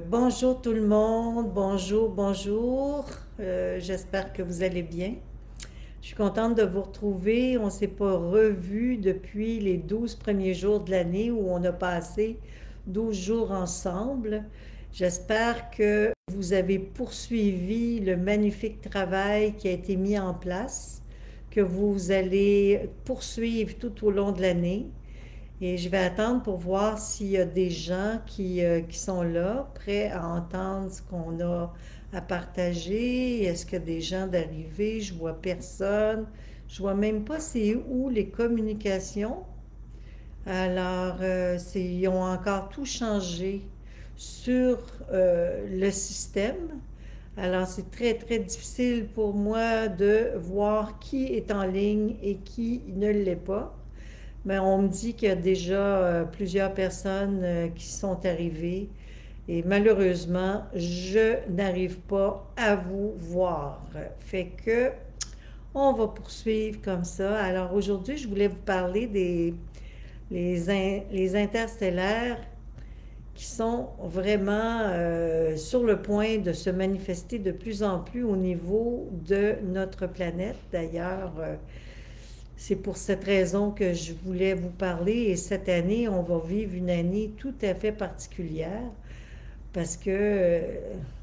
Bonjour tout le monde, bonjour, bonjour. J'espère que vous allez bien. Je suis contente de vous retrouver. On ne s'est pas revu depuis les 12 premiers jours de l'année où on a passé 12 jours ensemble. J'espère que vous avez poursuivi le magnifique travail qui a été mis en place, que vous allez poursuivre tout au long de l'année. Et je vais attendre pour voir s'il y a des gens qui sont là, prêts à entendre ce qu'on a à partager. Est-ce qu'il y a des gens d'arriver? Je vois personne. Je vois même pas c'est où les communications. Ils ont encore tout changé sur le système. Alors, c'est très, très difficile pour moi de voir qui est en ligne et qui ne l'est pas. Mais on me dit qu'il y a déjà plusieurs personnes qui sont arrivées et malheureusement, je n'arrive pas à vous voir. Fait que on va poursuivre comme ça. Alors aujourd'hui, je voulais vous parler les interstellaires qui sont vraiment sur le point de se manifester de plus en plus au niveau de notre planète. D'ailleurs, c'est pour cette raison que je voulais vous parler. Et cette année, on va vivre une année tout à fait particulière parce que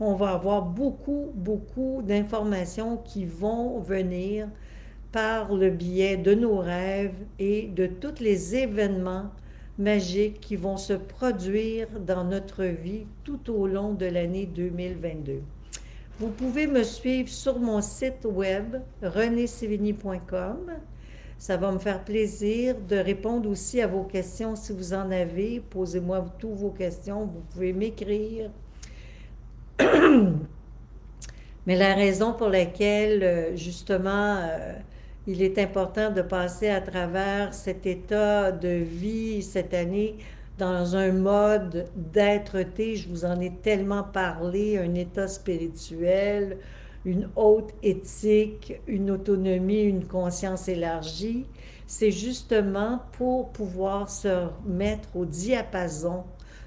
on va avoir beaucoup, beaucoup d'informations qui vont venir par le biais de nos rêves et de tous les événements magiques qui vont se produire dans notre vie tout au long de l'année 2022. Vous pouvez me suivre sur mon site web renesevigny.com. Ça va me faire plaisir de répondre aussi à vos questions si vous en avez. Posez-moi toutes vos questions. Vous pouvez m'écrire. Mais la raison pour laquelle, il est important de passer à travers cet état de vie cette année dans un mode d'être-té, je vous en ai tellement parlé, un état spirituel, une haute éthique, une autonomie, une conscience élargie, c'est justement pour pouvoir se mettre au diapason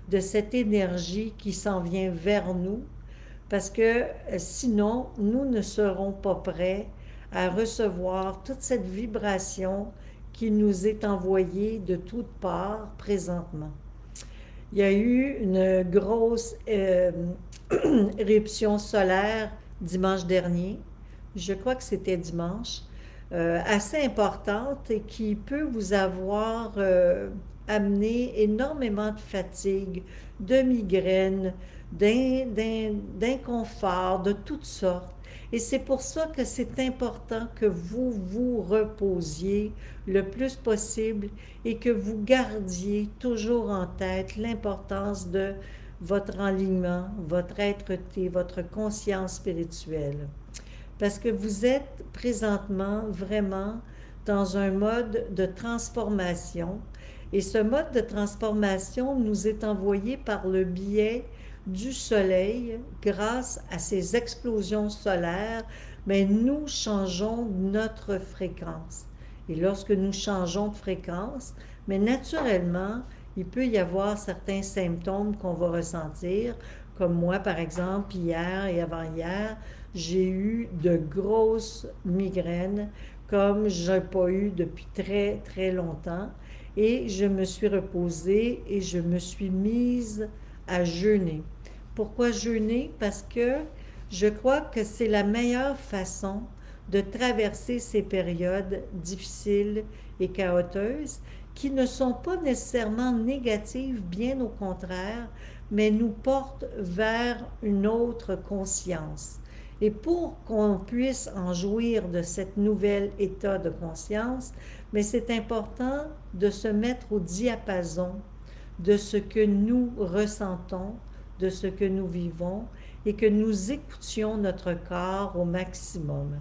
de cette énergie qui s'en vient vers nous, parce que sinon, nous ne serons pas prêts à recevoir toute cette vibration qui nous est envoyée de toutes parts présentement. Il y a eu une grosse éruption solaire dimanche dernier. Je crois que c'était dimanche. Assez importante et qui peut vous avoir amené énormément de fatigue, de migraines, d'inconfort, de toutes sortes. Et c'est pour ça que c'est important que vous vous reposiez le plus possible et que vous gardiez toujours en tête l'importance de votre enlignement, votre être-té, votre conscience spirituelle. Parce que vous êtes présentement vraiment dans un mode de transformation. Et ce mode de transformation nous est envoyé par le biais du soleil grâce à ces explosions solaires, mais nous changeons notre fréquence. Et lorsque nous changeons de fréquence, mais naturellement, il peut y avoir certains symptômes qu'on va ressentir, comme moi par exemple, hier et avant-hier, j'ai eu de grosses migraines comme je n'ai pas eu depuis très très longtemps et je me suis reposée et je me suis mise à jeûner. Pourquoi jeûner? Parce que je crois que c'est la meilleure façon de traverser ces périodes difficiles et chaotiques qui ne sont pas nécessairement négatives, bien au contraire, mais nous portent vers une autre conscience. Et pour qu'on puisse en jouir de cet nouvel état de conscience, mais c'est important de se mettre au diapason de ce que nous ressentons, de ce que nous vivons et que nous écoutions notre corps au maximum.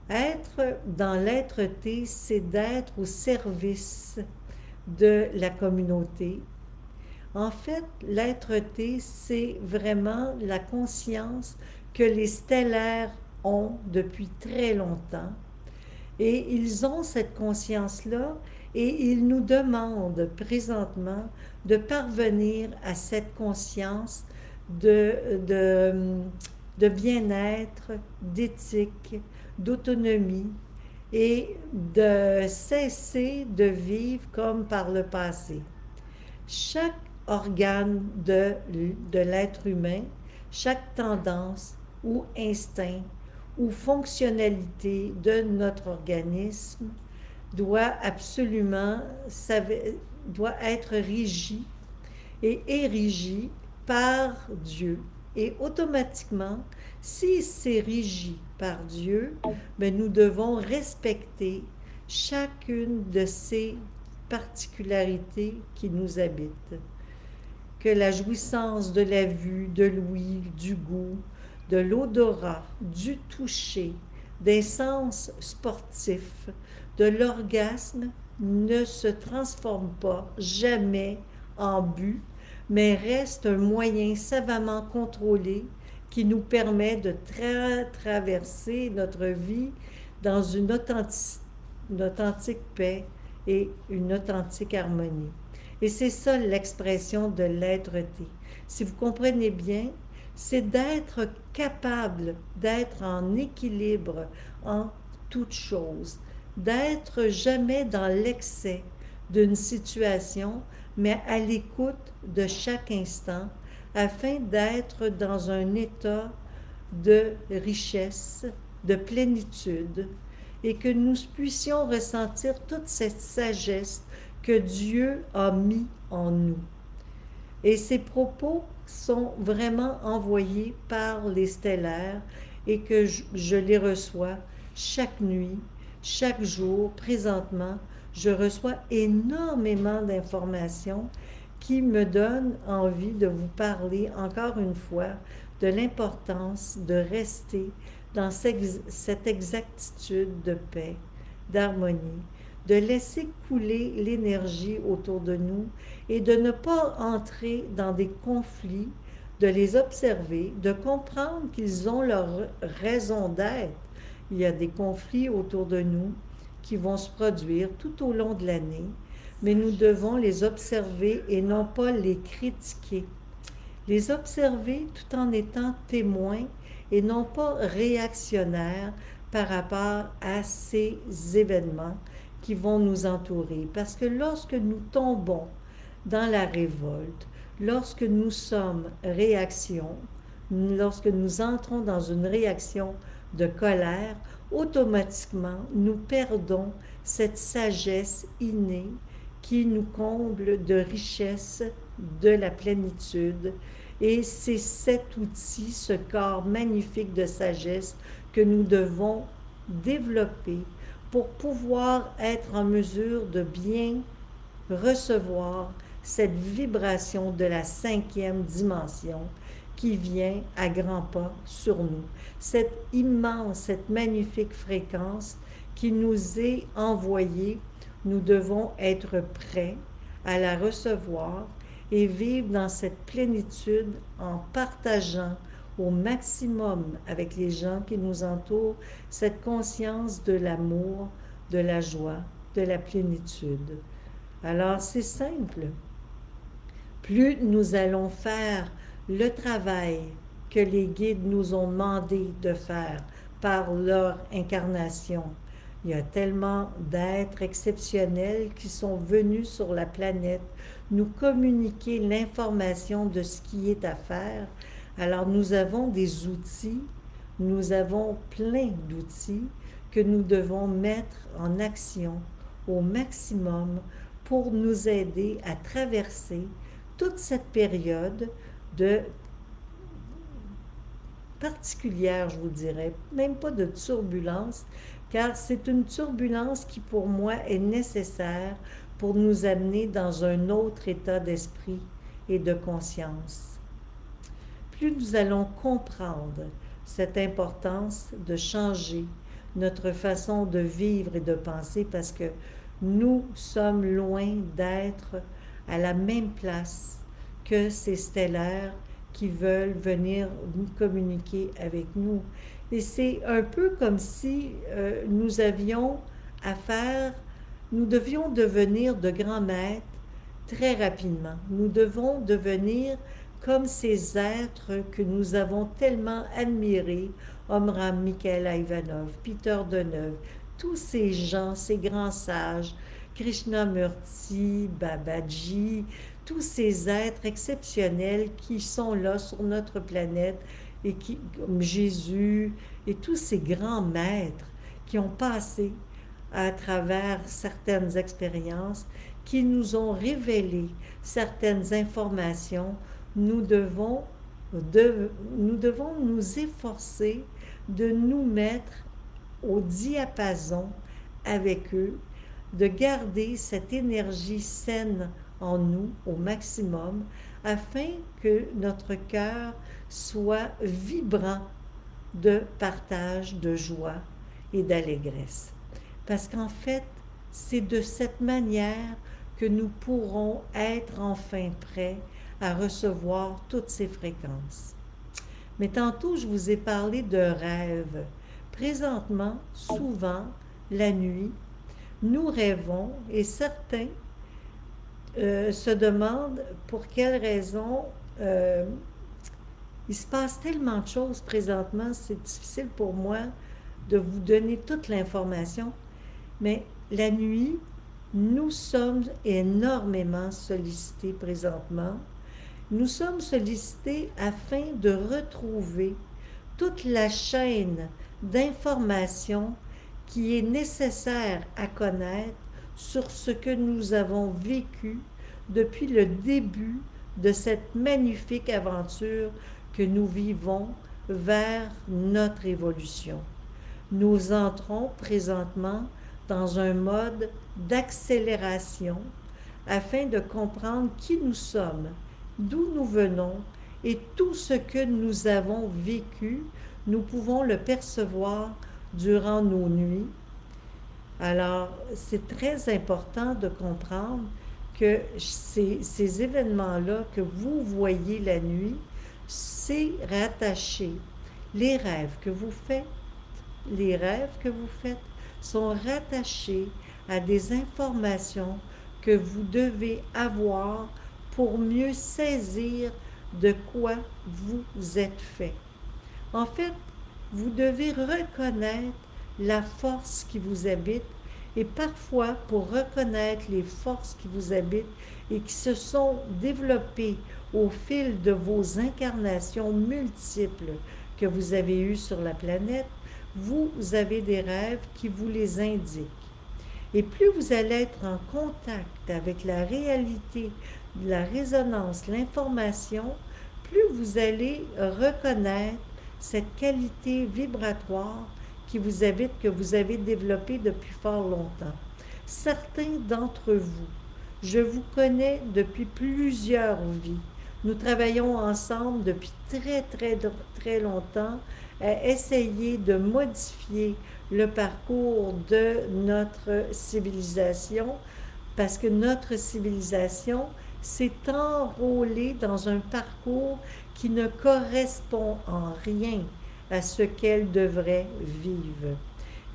Être dans l'être-té, c'est d'être au service de la communauté. En fait, l'être-té, c'est vraiment la conscience que les stellaires ont depuis très longtemps. Et ils ont cette conscience-là Et il nous demande présentement de parvenir à cette conscience de, de bien-être, d'éthique, d'autonomie et de cesser de vivre comme par le passé. Chaque organe de l'être humain, chaque tendance ou instinct ou fonctionnalité de notre organisme doit absolument doit être régi et érigé par Dieu. Et automatiquement, si c'est régi par Dieu, ben nous devons respecter chacune de ces particularités qui nous habitent. Que la jouissance de la vue, de l'ouïe, du goût, de l'odorat, du toucher, des sens sportifs, de l'orgasme ne se transforme pas jamais en but, mais reste un moyen savamment contrôlé qui nous permet de traverser notre vie dans une authentique paix et une authentique harmonie. Et c'est ça l'expression de l'être-té. Si vous comprenez bien, c'est d'être capable d'être en équilibre en toutes choses, d'être jamais dans l'excès d'une situation, mais à l'écoute de chaque instant, afin d'être dans un état de richesse, de plénitude, et que nous puissions ressentir toute cette sagesse que Dieu a mis en nous. Et ces propos sont vraiment envoyés par les stellaires et que je les reçois chaque nuit, chaque jour. Présentement, je reçois énormément d'informations qui me donnent envie de vous parler encore une fois de l'importance de rester dans cette exactitude de paix, d'harmonie, de laisser couler l'énergie autour de nous et de ne pas entrer dans des conflits, de les observer, de comprendre qu'ils ont leur raison d'être. Il y a des conflits autour de nous qui vont se produire tout au long de l'année, mais nous devons les observer et non pas les critiquer. Les observer tout en étant témoins et non pas réactionnaires par rapport à ces événements qui vont nous entourer. Parce que lorsque nous tombons dans la révolte, lorsque nous sommes réaction, lorsque nous entrons dans une réaction de colère, automatiquement, nous perdons cette sagesse innée qui nous comble de richesse, de la plénitude. Et c'est cet outil, ce corps magnifique de sagesse que nous devons développer pour pouvoir être en mesure de bien recevoir cette vibration de la 5e dimension qui vient à grands pas sur nous. Cette immense, cette magnifique fréquence qui nous est envoyée, nous devons être prêts à la recevoir et vivre dans cette plénitude en partageant au maximum avec les gens qui nous entourent cette conscience de l'amour, de la joie, de la plénitude. Alors c'est simple. Plus nous allons faire le travail que les guides nous ont demandé de faire par leur incarnation. Il y a tellement d'êtres exceptionnels qui sont venus sur la planète nous communiquer l'information de ce qui est à faire. Alors nous avons des outils, nous avons plein d'outils que nous devons mettre en action au maximum pour nous aider à traverser toute cette période de particulière, je vous dirais, même pas de turbulence, car c'est une turbulence qui pour moi est nécessaire pour nous amener dans un autre état d'esprit et de conscience. Plus nous allons comprendre cette importance de changer notre façon de vivre et de penser, parce que nous sommes loin d'être à la même place que ces stellaires qui veulent venir nous communiquer avec nous. Et c'est un peu comme si nous avions à faire nous devions devenir de grands maîtres très rapidement. Nous devons devenir comme ces êtres que nous avons tellement admirés, Omram Mikhaël Ivanov, Peter Deneuve, tous ces gens, ces grands sages, Krishnamurti, Babaji, tous ces êtres exceptionnels qui sont là sur notre planète et qui, comme Jésus et tous ces grands maîtres qui ont passé à travers certaines expériences, qui nous ont révélé certaines informations, nous devons, nous devons nous efforcer de nous mettre au diapason avec eux, de garder cette énergie saine en nous au maximum, afin que notre cœur soit vibrant de partage, de joie et d'allégresse. Parce qu'en fait, c'est de cette manière que nous pourrons être enfin prêts à recevoir toutes ces fréquences. Mais tantôt, je vous ai parlé de rêves. Présentement, souvent, la nuit, nous rêvons et certains se demandent pour quelles raisons il se passe tellement de choses présentement, c'est difficile pour moi de vous donner toute l'information, mais la nuit, nous sommes énormément sollicités présentement. Nous sommes sollicités afin de retrouver toute la chaîne d'informations qui est nécessaire à connaître sur ce que nous avons vécu depuis le début de cette magnifique aventure que nous vivons vers notre évolution. Nous entrons présentement dans un mode d'accélération afin de comprendre qui nous sommes, d'où nous venons et tout ce que nous avons vécu, nous pouvons le percevoir durant nos nuits. Alors, c'est très important de comprendre que ces événements-là que vous voyez la nuit, c'est rattaché. Les rêves que vous faites, sont rattachés à des informations que vous devez avoir pour mieux saisir de quoi vous êtes fait. En fait, vous devez reconnaître la force qui vous habite et parfois pour reconnaître les forces qui vous habitent et qui se sont développées au fil de vos incarnations multiples que vous avez eues sur la planète, vous avez des rêves qui vous les indiquent. Et plus vous allez être en contact avec la réalité, la résonance, l'information, plus vous allez reconnaître cette qualité vibratoire qui vous habite, que vous avez développée depuis fort longtemps. Certains d'entre vous, je vous connais depuis plusieurs vies. Nous travaillons ensemble depuis très longtemps à essayer de modifier le parcours de notre civilisation, parce que notre civilisation s'est enrôlée dans un parcours qui ne correspond en rien à ce qu'elle devrait vivre.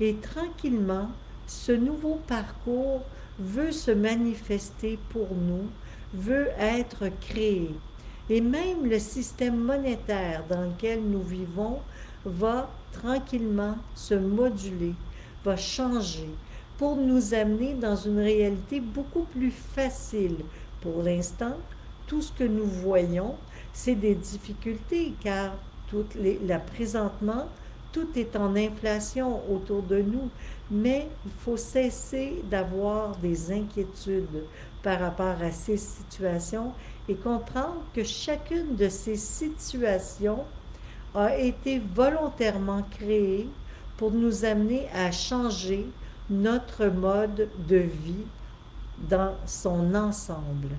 Et tranquillement, ce nouveau parcours veut se manifester pour nous, veut être créé. Et même le système monétaire dans lequel nous vivons va tranquillement se moduler, va changer pour nous amener dans une réalité beaucoup plus facile. Pour l'instant, tout ce que nous voyons, c'est des difficultés car présentement, tout est en inflation autour de nous, mais il faut cesser d'avoir des inquiétudes par rapport à ces situations et comprendre que chacune de ces situations a été volontairement créée pour nous amener à changer notre mode de vie dans son ensemble.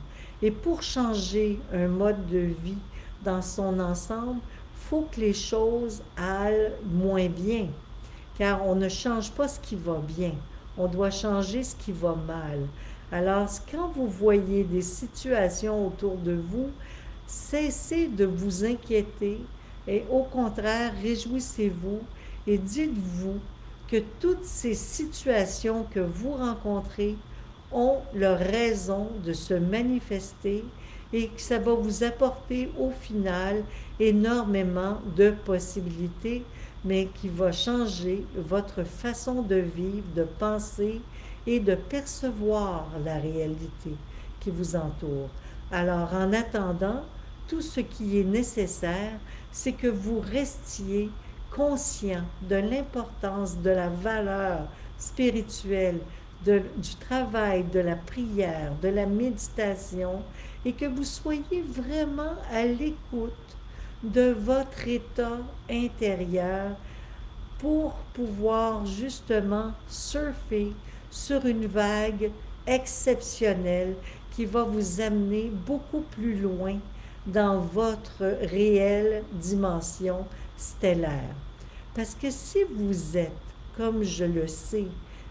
Et pour changer un mode de vie dans son ensemble, il faut que les choses aillent moins bien, car on ne change pas ce qui va bien, on doit changer ce qui va mal. Alors, quand vous voyez des situations autour de vous, cessez de vous inquiéter et au contraire, réjouissez-vous et dites-vous que toutes ces situations que vous rencontrez ont leur raison de se manifester et que ça va vous apporter au final énormément de possibilités, mais qui va changer votre façon de vivre, de penser et de percevoir la réalité qui vous entoure. Alors, en attendant, tout ce qui est nécessaire, c'est que vous restiez conscient de l'importance de la valeur spirituelle, du travail, de la prière, de la méditation, et que vous soyez vraiment à l'écoute de votre état intérieur pour pouvoir justement surfer sur une vague exceptionnelle qui va vous amener beaucoup plus loin dans votre réelle dimension stellaire. Parce que si vous êtes, comme je le sais,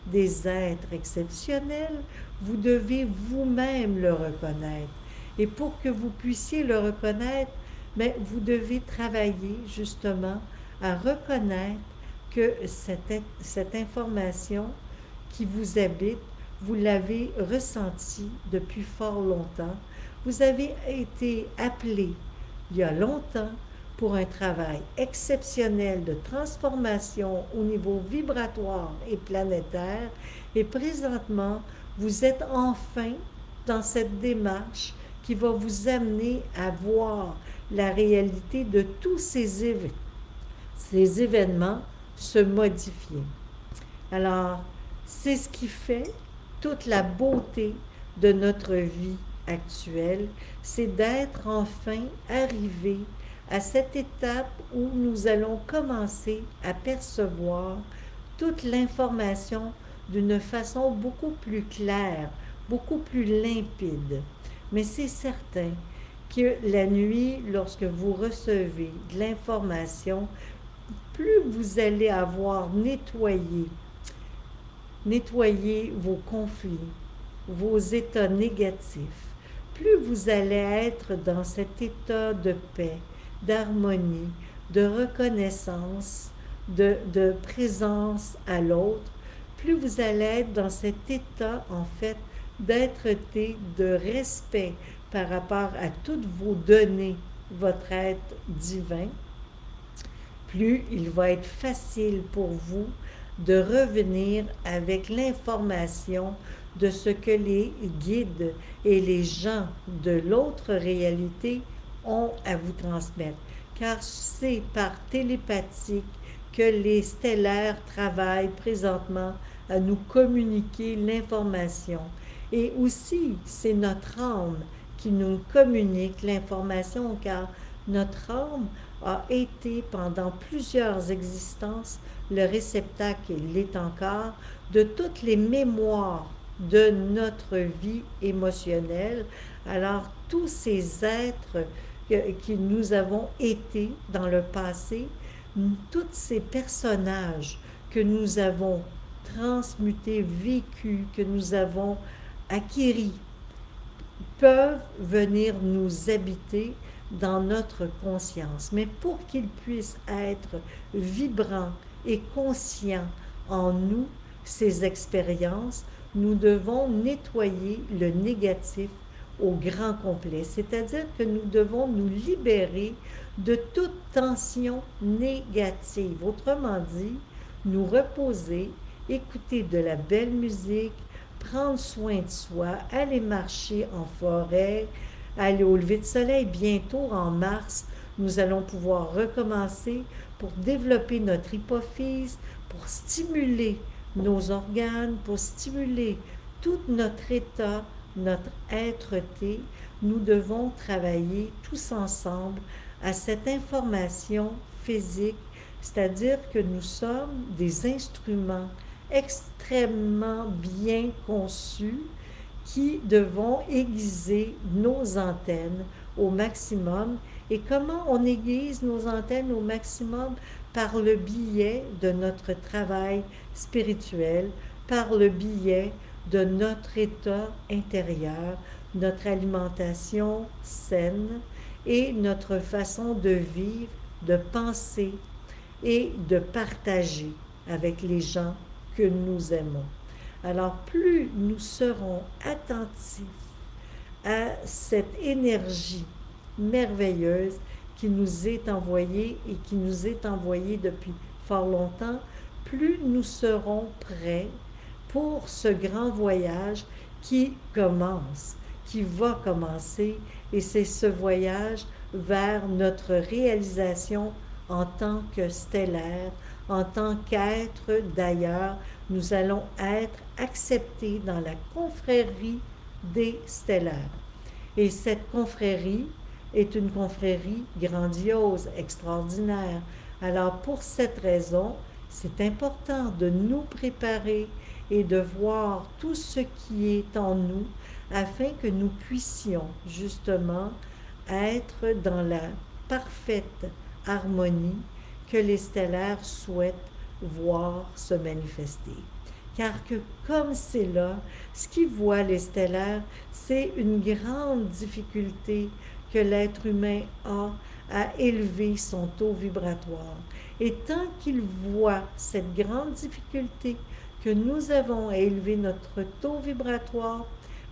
des êtres exceptionnels, vous devez vous-même le reconnaître. Et pour que vous puissiez le reconnaître, mais vous devez travailler justement à reconnaître que cette information qui vous habite, vous l'avez ressentie depuis fort longtemps. Vous avez été appelé il y a longtemps pour un travail exceptionnel de transformation au niveau vibratoire et planétaire. Et présentement, vous êtes enfin dans cette démarche qui va vous amener à voir la réalité de tous ces événements se modifier. Alors, c'est ce qui fait toute la beauté de notre vie actuelle, c'est d'être enfin arrivé à cette étape où nous allons commencer à percevoir toute l'information d'une façon beaucoup plus claire, beaucoup plus limpide. Mais c'est certain que la nuit, lorsque vous recevez de l'information, plus vous allez avoir nettoyé vos conflits, vos états négatifs, plus vous allez être dans cet état de paix, d'harmonie, de reconnaissance, de présence à l'autre, plus vous allez être dans cet état, en fait, d'être-té, de respect par rapport à toutes vos données, votre être divin, plus il va être facile pour vous de revenir avec l'information de ce que les guides et les gens de l'autre réalité ont à vous transmettre. Car c'est par télépathique que les stellaires travaillent présentement à nous communiquer l'information. Et aussi, c'est notre âme qui nous communique l'information, car notre âme a été pendant plusieurs existences le réceptacle, et l'est encore, de toutes les mémoires de notre vie émotionnelle. Alors, tous ces êtres qui nous avons été dans le passé, tous ces personnages que nous avons transmutés, vécus, que nous avons acquis, peuvent venir nous habiter dans notre conscience. Mais pour qu'ils puissent être vibrants et conscients en nous, ces expériences, nous devons nettoyer le négatif au grand complet. C'est-à-dire que nous devons nous libérer de toute tension négative. Autrement dit, nous reposer, écouter de la belle musique, prendre soin de soi, aller marcher en forêt, aller au lever de soleil. Bientôt, en mars, nous allons pouvoir recommencer pour développer notre hypophyse, pour stimuler nos organes, pour stimuler tout notre état, notre être-té. Nous devons travailler tous ensemble à cette information physique, c'est-à-dire que nous sommes des instruments extrêmement bien conçus qui devons aiguiser nos antennes au maximum. Et comment on aiguise nos antennes au maximum? Par le biais de notre travail spirituel, par le biais de notre état intérieur, notre alimentation saine et notre façon de vivre, de penser et de partager. avec les gens que nous aimons. Alors, plus nous serons attentifs à cette énergie merveilleuse qui nous est envoyée et qui nous est envoyée depuis fort longtemps, plus nous serons prêts pour ce grand voyage qui commence, qui va commencer, et c'est ce voyage vers notre réalisation en tant que stellaire, en tant qu'être d'ailleurs. Nous allons être acceptés dans la confrérie des stellaires. Et cette confrérie est une confrérie grandiose, extraordinaire. Alors pour cette raison, c'est important de nous préparer et de voir tout ce qui est en nous afin que nous puissions justement être dans la parfaite harmonie que les stellaires souhaitent voir se manifester. Car que comme c'est là, ce qu'ils voient les stellaires, c'est une grande difficulté que l'être humain a à élever son taux vibratoire. Et tant qu'il voit cette grande difficulté que nous avons à élever notre taux vibratoire,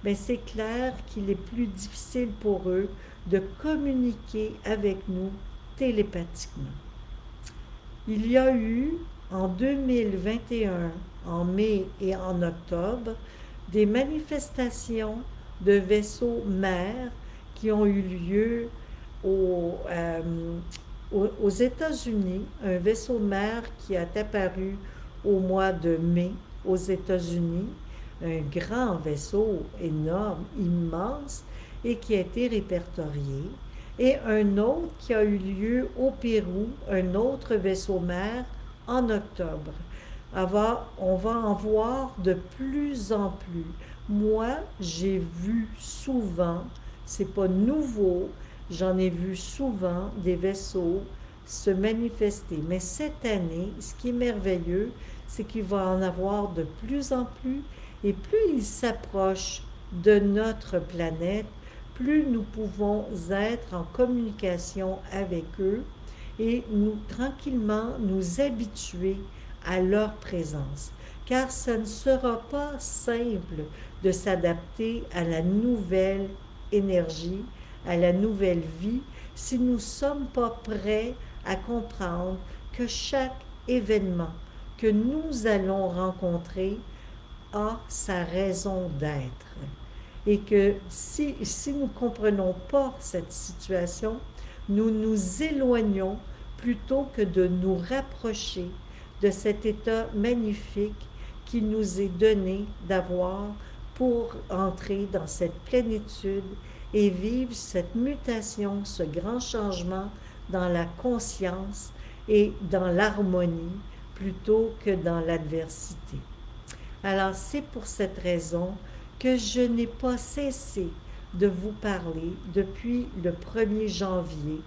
bien c'est clair qu'il est plus difficile pour eux de communiquer avec nous télépathiquement. Il y a eu en 2021, en mai et en octobre, des manifestations de vaisseaux mers qui ont eu lieu aux États-Unis, un vaisseau mer qui est apparu au mois de mai aux États-Unis, un grand vaisseau énorme, immense, et qui a été répertorié, et un autre qui a eu lieu au Pérou, un autre vaisseau mer, en octobre. On va en voir de plus en plus. Moi, j'ai vu souvent, c'est pas nouveau, j'en ai vu souvent des vaisseaux se manifester. Mais cette année, ce qui est merveilleux, c'est qu'il va en avoir de plus en plus, et plus ils s'approchent de notre planète, plus nous pouvons être en communication avec eux et nous tranquillement nous habituer à leur présence. Car ce ne sera pas simple de s'adapter à la nouvelle énergie, à la nouvelle vie, si nous ne sommes pas prêts à comprendre que chaque événement que nous allons rencontrer a sa raison d'être. Et que si nous ne comprenons pas cette situation, nous nous éloignons plutôt que de nous rapprocher de cet état magnifique qui nous est donné d'avoir pour entrer dans cette plénitude et vivre cette mutation, ce grand changement dans la conscience et dans l'harmonie plutôt que dans l'adversité. Alors c'est pour cette raison que je n'ai pas cessé de vous parler depuis le 1er janvier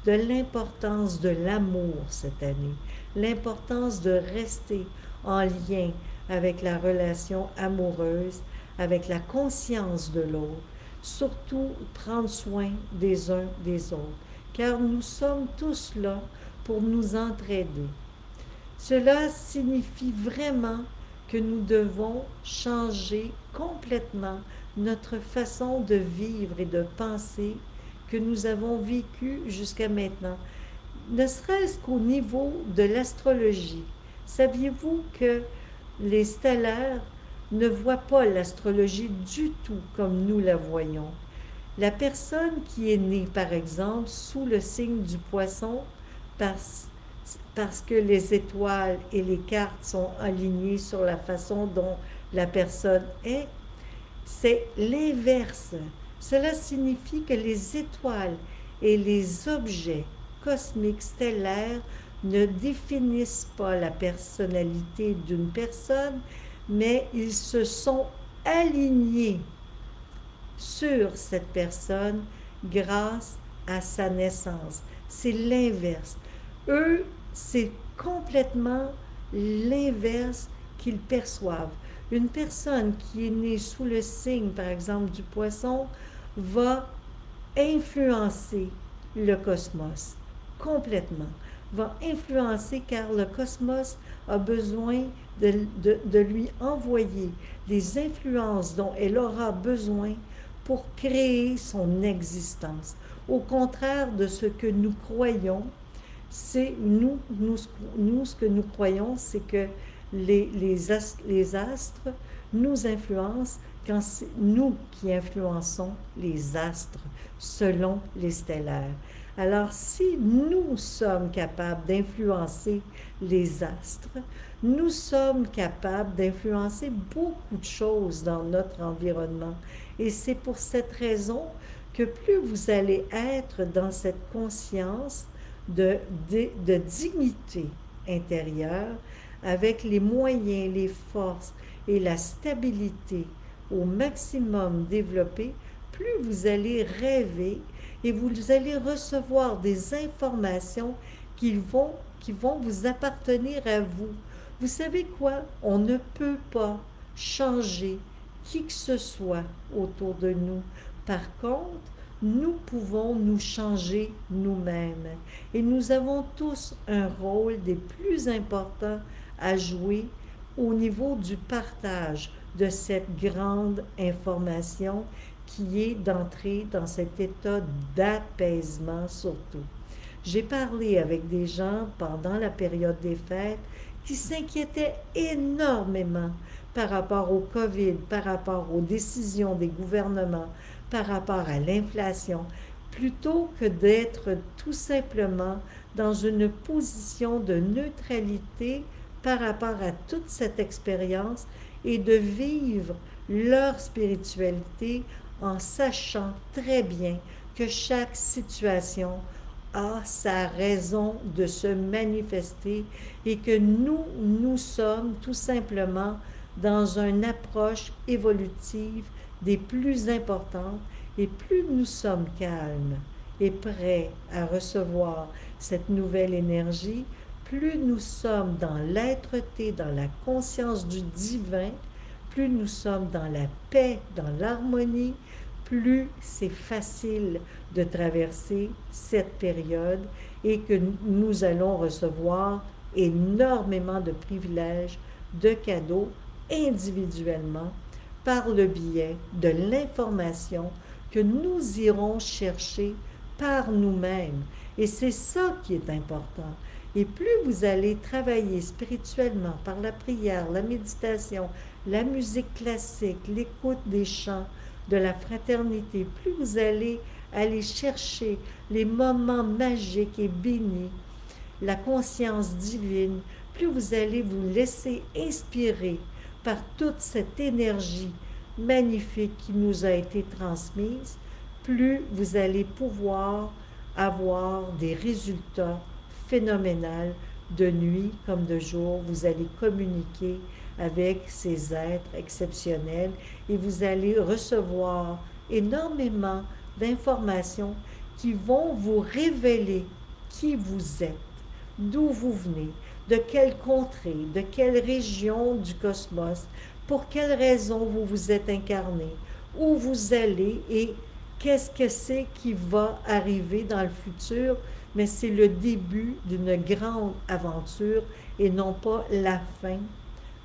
de l'importance de l'amour cette année, l'importance de rester en lien avec la relation amoureuse, avec la conscience de l'autre, surtout prendre soin des uns des autres, car nous sommes tous là pour nous entraider. Cela signifie vraiment que nous devons changer complètement notre façon de vivre et de penser que nous avons vécu jusqu'à maintenant, ne serait-ce qu'au niveau de l'astrologie. Saviez-vous que les stellaires ne voient pas l'astrologie du tout comme nous la voyons? La personne qui est née, par exemple, sous le signe du Poisson, parce que les étoiles et les cartes sont alignées sur la façon dont la personne est, c'est l'inverse. Cela signifie que les étoiles et les objets cosmiques stellaires ne définissent pas la personnalité d'une personne, mais ils se sont alignés sur cette personne grâce à sa naissance. C'est l'inverse. Eux, c'est complètement l'inverse qu'ils perçoivent. Une personne qui est née sous le signe, par exemple, du Poisson, va influencer le cosmos complètement, va influencer car le cosmos a besoin de lui envoyer les influences dont elle aura besoin pour créer son existence. Au contraire de ce que nous croyons, c'est nous, ce que nous croyons, c'est que les astres nous influencent quand c'est nous qui influençons les astres selon les stellaires. Alors, si nous sommes capables d'influencer les astres, nous sommes capables d'influencer beaucoup de choses dans notre environnement. Et c'est pour cette raison que plus vous allez être dans cette conscience de dignité intérieure, avec les moyens, les forces et la stabilité au maximum développée, plus vous allez rêver et vous allez recevoir des informations qui vont vous appartenir à vous. Vous savez quoi? On ne peut pas changer qui que ce soit autour de nous. Par contre, nous pouvons nous changer nous-mêmes. Et nous avons tous un rôle des plus importants à jouer au niveau du partage de cette grande information qui est d'entrer dans cet état d'apaisement surtout. J'ai parlé avec des gens pendant la période des fêtes qui s'inquiétaient énormément par rapport au COVID, par rapport aux décisions des gouvernements, par rapport à l'inflation, plutôt que d'être tout simplement dans une position de neutralité par rapport à toute cette expérience et de vivre leur spiritualité en sachant très bien que chaque situation a sa raison de se manifester et que nous sommes tout simplement dans une approche évolutive des plus importantes et plus nous sommes calmes et prêts à recevoir cette nouvelle énergie, plus nous sommes dans l'être-té, dans la conscience du divin, plus nous sommes dans la paix, dans l'harmonie, plus c'est facile de traverser cette période et que nous allons recevoir énormément de privilèges, de cadeaux individuellement par le biais de l'information que nous irons chercher par nous-mêmes. Et c'est ça qui est important. Et plus vous allez travailler spirituellement par la prière, la méditation, la musique classique, l'écoute des chants, de la fraternité, plus vous allez aller chercher les moments magiques et bénis, la conscience divine, plus vous allez vous laisser inspirer par toute cette énergie magnifique qui nous a été transmise, plus vous allez pouvoir avoir des résultats phénoménaux de nuit comme de jour. Vous allez communiquer avec ces êtres exceptionnels et vous allez recevoir énormément d'informations qui vont vous révéler qui vous êtes, d'où vous venez, de quelle contrée, de quelle région du cosmos, pour quelle raison vous vous êtes incarné, où vous allez et qu'est-ce que c'est qui va arriver dans le futur, mais c'est le début d'une grande aventure et non pas la fin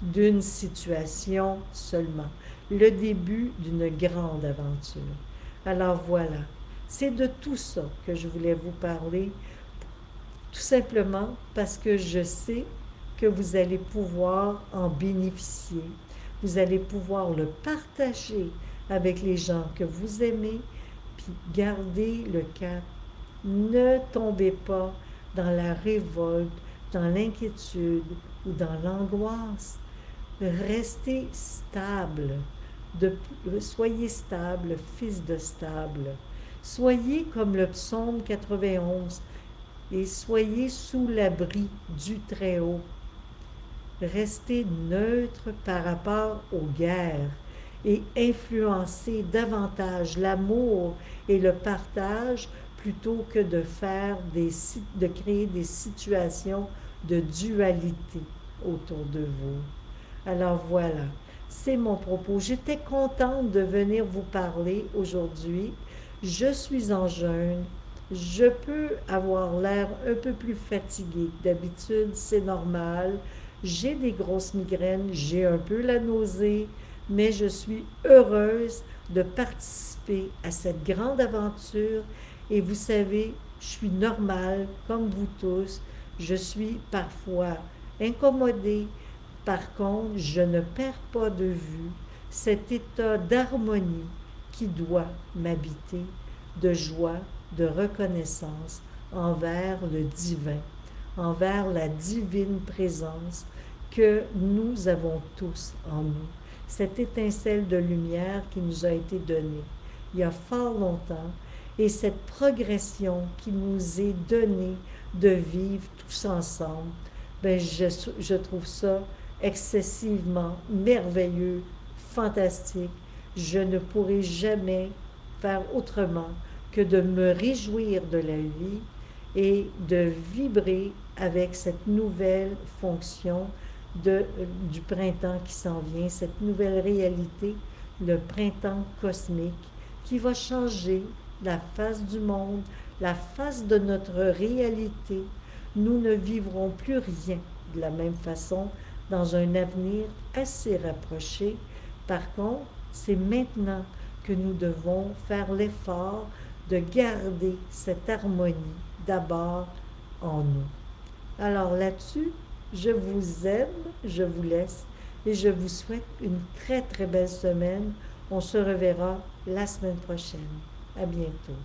d'une situation seulement, le début d'une grande aventure. Alors voilà, c'est de tout ça que je voulais vous parler, tout simplement parce que je sais que vous allez pouvoir en bénéficier, vous allez pouvoir le partager avec les gens que vous aimez, puis gardez le cap. Ne tombez pas dans la révolte, dans l'inquiétude ou dans l'angoisse. Restez stable, soyez stable, fils de stable. Soyez comme le psaume 91 et soyez sous l'abri du Très-Haut. Restez neutre par rapport aux guerres et influencez davantage l'amour et le partage plutôt que de créer des situations de dualité autour de vous. Alors voilà, c'est mon propos. J'étais contente de venir vous parler aujourd'hui. Je suis en jeûne Je peux avoir l'air un peu plus fatigué. D'habitude, c'est normal. J'ai des grosses migraines, j'ai un peu la nausée, mais je suis heureuse de participer à cette grande aventure. Et vous savez, je suis normale, comme vous tous. Je suis parfois incommodée. Par contre, je ne perds pas de vue cet état d'harmonie qui doit m'habiter, de joie, de reconnaissance envers le divin, envers la divine présence que nous avons tous en nous, cette étincelle de lumière qui nous a été donnée il y a fort longtemps, et cette progression qui nous est donnée de vivre tous ensemble, ben je trouve ça excessivement merveilleux, fantastique. Je ne pourrai jamais faire autrement que de me réjouir de la vie et de vibrer avec cette nouvelle fonction du printemps qui s'en vient, cette nouvelle réalité, le printemps cosmique, qui va changer la face du monde, la face de notre réalité. Nous ne vivrons plus rien de la même façon dans un avenir assez rapproché. Par contre, c'est maintenant que nous devons faire l'effort de garder cette harmonie d'abord en nous. Alors là-dessus, je vous aime, je vous laisse et je vous souhaite une très très belle semaine. On se reverra la semaine prochaine. À bientôt.